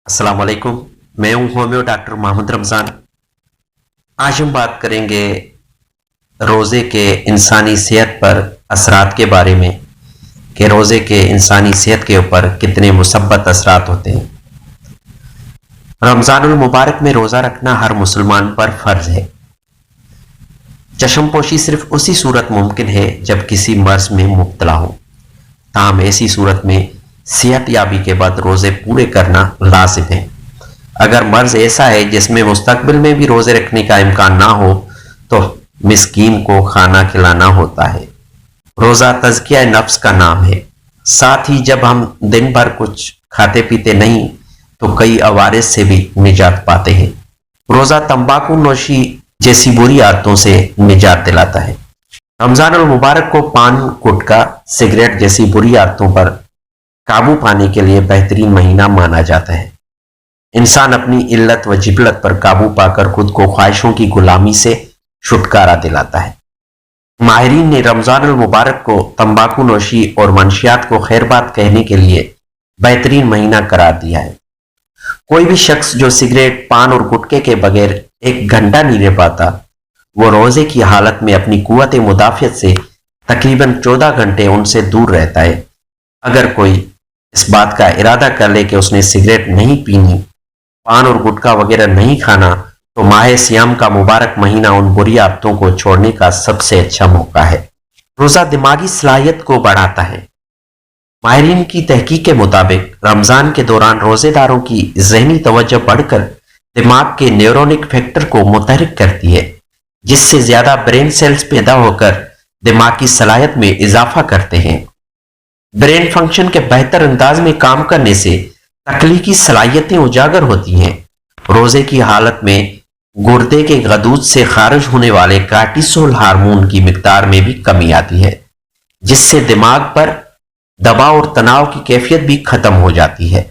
अस्सलाम वालेकुम। मैं हूं होम्यो डॉक्टर मोहम्मद रमज़ान। आज हम बात करेंगे रोज़े के इंसानी सेहत पर असरात के बारे में कि रोज़े के इंसानी सेहत के ऊपर कितने मुसब्बत असरात होते हैं। रमज़ानुल मुबारक में रोज़ा रखना हर मुसलमान पर फ़र्ज है। चश्मपोशी सिर्फ उसी सूरत मुमकिन है जब किसी मर्ज में मुब्तला हो। ताहम ऐसी सूरत में सेहत याबी के बाद रोज़े पूरे करना लाजिम है। अगर मर्ज ऐसा है जिसमें मुस्तकबिल में भी रोज़े रखने का इम्कान ना हो तो मिस्कीन को खाना खिलाना होता है। रोज़ा तज़किया नफ्स का नाम है। साथ ही जब हम दिन भर कुछ खाते पीते नहीं तो कई अवारिस से भी निजात पाते हैं। रोज़ा तंबाकू नोशी जैसी बुरी आदतों से निजात दिलाता है। रमज़ानुल मुबारक को पान, गुटखा, सिगरेट जैसी बुरी आदतों पर काबू पाने के लिए बेहतरीन महीना माना जाता है। इंसान अपनी इल्लत व जिबलत पर काबू पाकर खुद को ख्वाहिशों की गुलामी से छुटकारा दिलाता है। माहिरीन ने रमज़ानुल मुबारक को तंबाकू नोशी और मंशियात को खैरबाद कहने के लिए बेहतरीन महीना करार दिया है। कोई भी शख्स जो सिगरेट, पान और गुटखे के बगैर एक घंटा नहीं रह पाता वो रोज़े की हालत में अपनी कुव्वत मुदाफ़ियत से तकरीबन 14 घंटे उनसे दूर रहता है। अगर कोई इस बात का इरादा कर ले कि उसने सिगरेट नहीं पीनी, पान और गुटखा वगैरह नहीं खाना, तो माह सियाम का मुबारक महीना उन बुरी आदतों को छोड़ने का सबसे अच्छा मौका है। रोज़ा दिमागी सलाहियत को बढ़ाता है। माहिरीन की तहकीक के मुताबिक रमज़ान के दौरान रोज़ेदारों की ज़हनी तवज्जो बढ़कर दिमाग के न्यूरोनिक फैक्टर को मुतहरिक करती है, जिससे ज़्यादा ब्रेन सेल्स पैदा होकर दिमाग की सलाहियत में इजाफा करते हैं। ब्रेन फंक्शन के बेहतर अंदाज में काम करने से तख्लीकी सलाहियतें उजागर होती हैं। रोज़े की हालत में गुर्दे के गदूद से खारिज होने वाले कार्टिसोल हार्मोन की मिकदार में भी कमी आती है, जिससे दिमाग पर दबाव और तनाव की कैफियत भी खत्म हो जाती है।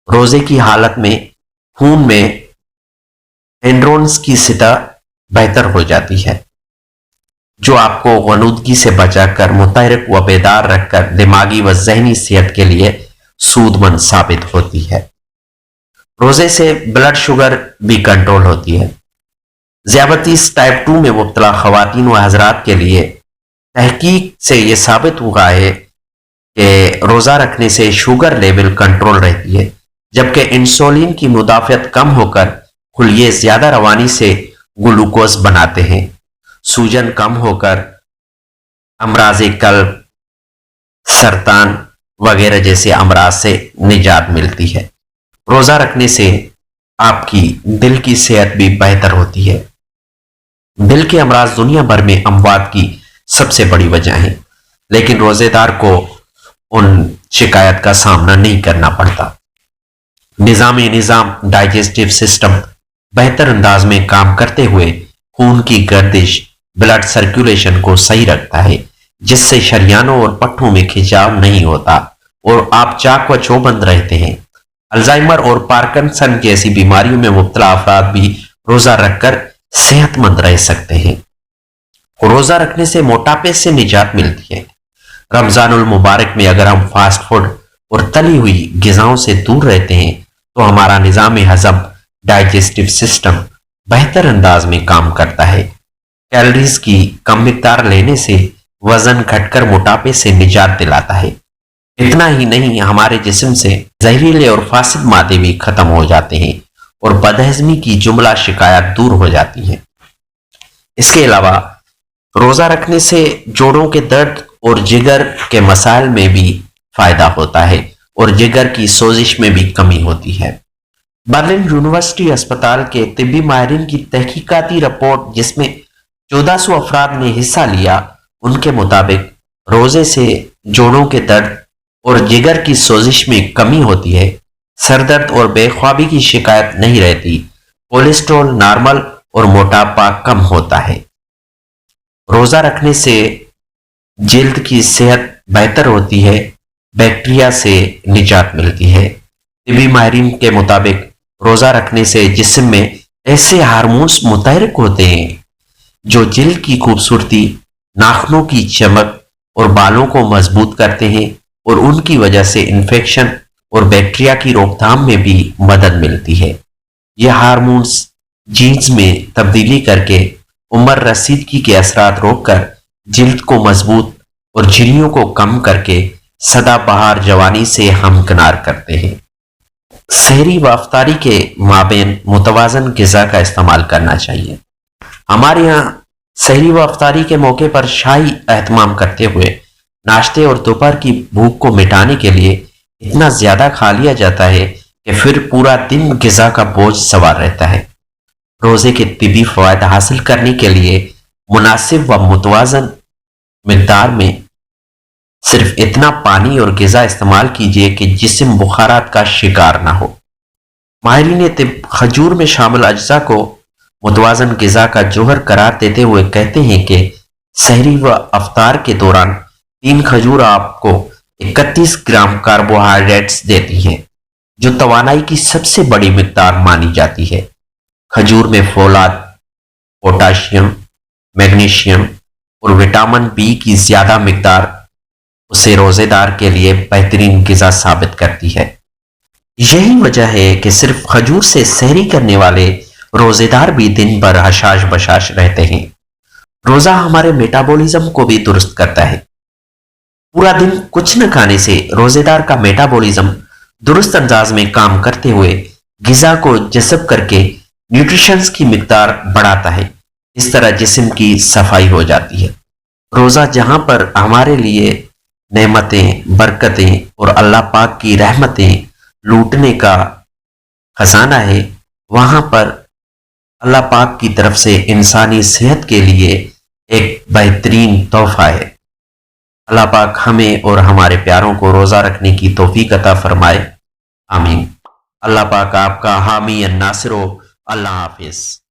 रोज़े की हालत में खून में एंड्रोन्स की सतह बेहतर हो जाती है, जो आपको गनूदगी से बचाकर मुतहरिक व बेदार रखकर दिमागी व ज़हनी सेहत के लिए सूदमंद साबित होती है। रोज़े से ब्लड शुगर भी कंट्रोल होती है। ज़ियाबतीस टाइप 2 में मुब्तला ख़वातीन व हज़रात के लिए तहकीक से यह साबित हुआ है कि रोज़ा रखने से शुगर लेवल कंट्रोल रहती है, जबकि इंसुलिन की मुदाफ़ियत कम होकर खुलिये ज़्यादा रवानी से ग्लूकोज बनाते हैं। सूजन कम होकर अमराज़े कल्ब, सरतान वगैरह जैसे अमराज से निजात मिलती है। रोज़ा रखने से आपकी दिल की सेहत भी बेहतर होती है। दिल के अमराज दुनिया भर में अमवात की सबसे बड़ी वजह है, लेकिन रोज़ेदार को उन शिकायत का सामना नहीं करना पड़ता। निज़ाम डाइजेस्टिव सिस्टम बेहतर अंदाज में काम करते हुए खून की गर्दिश, ब्लड सर्कुलेशन को सही रखता है, जिससे शरियानों और पट्टों में खिंचाव नहीं होता और आप चाक व चौबंद रहते हैं। अल्जाइमर और पार्किंसन जैसी बीमारियों में मुब्तला अफराद भी रोज़ा रखकर सेहतमंद रह सकते हैं। रोज़ा रखने से मोटापे से निजात मिलती है। रमज़ानुल मुबारक में अगर हम फास्ट फूड और तली हुई ग़िज़ाओं से दूर रहते हैं तो हमारा निज़ाम हज़म, डाइजेस्टिव सिस्टम बेहतर अंदाज में काम करता है। कैलोरीज की कम मिकदार लेने से वजन घटकर मोटापे से निजात दिलाता है। इतना ही नहीं, हमारे जिस्म से जहरीले और फासिद मादे भी खत्म हो जाते हैं और बदहज़मी की जुमला शिकायत दूर हो जाती है। इसके अलावा रोज़ा रखने से जोड़ों के दर्द और जिगर के मसाइल में भी फायदा होता है और जिगर की सोजिश में भी कमी होती है। बर्लिन यूनिवर्सिटी अस्पताल के तिब्बी माहिरीन की तहकीकाती रिपोर्ट, जिसमें 1400 अफराद ने हिस्सा लिया, उनके मुताबिक रोज़े से जोड़ों के दर्द और जिगर की सोजिश में कमी होती है, सरदर्द और बेख्वाबी की शिकायत नहीं रहती, कोलेस्ट्रॉल नॉर्मल और मोटापा कम होता है। रोज़ा रखने से जिल्द की सेहत बेहतर होती है, बैक्टीरिया से निजात मिलती है। तिब्बी माहिरीन के मुताबिक रोज़ा रखने से जिस्म में ऐसे हार्मोन्स मुतहरिक होते हैं जो जिल्द की खूबसूरती, नाखूनों की चमक और बालों को मजबूत करते हैं और उनकी वजह से इन्फेक्शन اور بیکٹیریا کی روک تھام میں بھی مدد ملتی ہے۔ یہ ہارمونز جینز میں تبدیلی کر کے عمر رسیدگی کے اثرات روک کر جلد کو مضبوط اور جھریوں کو کم کر کے سدا بہار جوانی سے ہمکنار کرتے ہیں۔ سحری و افطاری کے مابین متوازن غذا کا استعمال کرنا چاہیے۔ ہمارے یہاں سحری و افطاری کے موقع پر شاہی اہتمام کرتے ہوئے ناشتے اور دوپہر کی بھوک کو مٹانے کے لیے اتنا زیادہ کھا لیا جاتا ہے کہ پھر پورا دن غذا کا بوجھ سوار رہتا ہے۔ روزے کے طبی فوائد حاصل کرنے کے لیے مناسب و متوازن مقدار میں صرف اتنا پانی اور غذا استعمال کیجیے کہ جسم بخارات کا شکار نہ ہو۔ ماہرین طب کھجور میں شامل اجزاء کو متوازن غذا کا جوہر قرار دیتے ہوئے کہتے ہیں کہ سحری و افطار کے دوران 3 کھجور آپ کو 31 گرام کاربوہائیڈریٹس دیتی ہیں، جو توانائی کی سب سے بڑی مقدار مانی جاتی ہے۔ کھجور میں فولاد، پوٹاشیم، میگنیشیم اور وٹامن بی کی زیادہ مقدار اسے روزے دار کے لیے بہترین غذا ثابت کرتی ہے۔ یہی وجہ ہے کہ صرف کھجور سے سحری کرنے والے روزے دار بھی دن بھر حشاش بشاش رہتے ہیں۔ روزہ ہمارے میٹابولزم کو بھی درست کرتا ہے۔ پورا دن کچھ نہ کھانے سے روزے دار کا میٹابولزم درست انداز میں کام کرتے ہوئے غذا کو جذب کر کے نیوٹریشنز کی مقدار بڑھاتا ہے۔ اس طرح جسم کی صفائی ہو جاتی ہے۔ روزہ جہاں پر ہمارے لیے نعمتیں، برکتیں اور اللہ پاک کی رحمتیں لوٹنے کا خزانہ ہے، وہاں پر اللہ پاک کی طرف سے انسانی صحت کے لیے ایک بہترین تحفہ ہے۔ اللہ پاک ہمیں اور ہمارے پیاروں کو روزہ رکھنے کی توفیق عطا فرمائے، آمین۔ اللہ پاک آپ کا حامی الناصر ہو۔ اللہ حافظ۔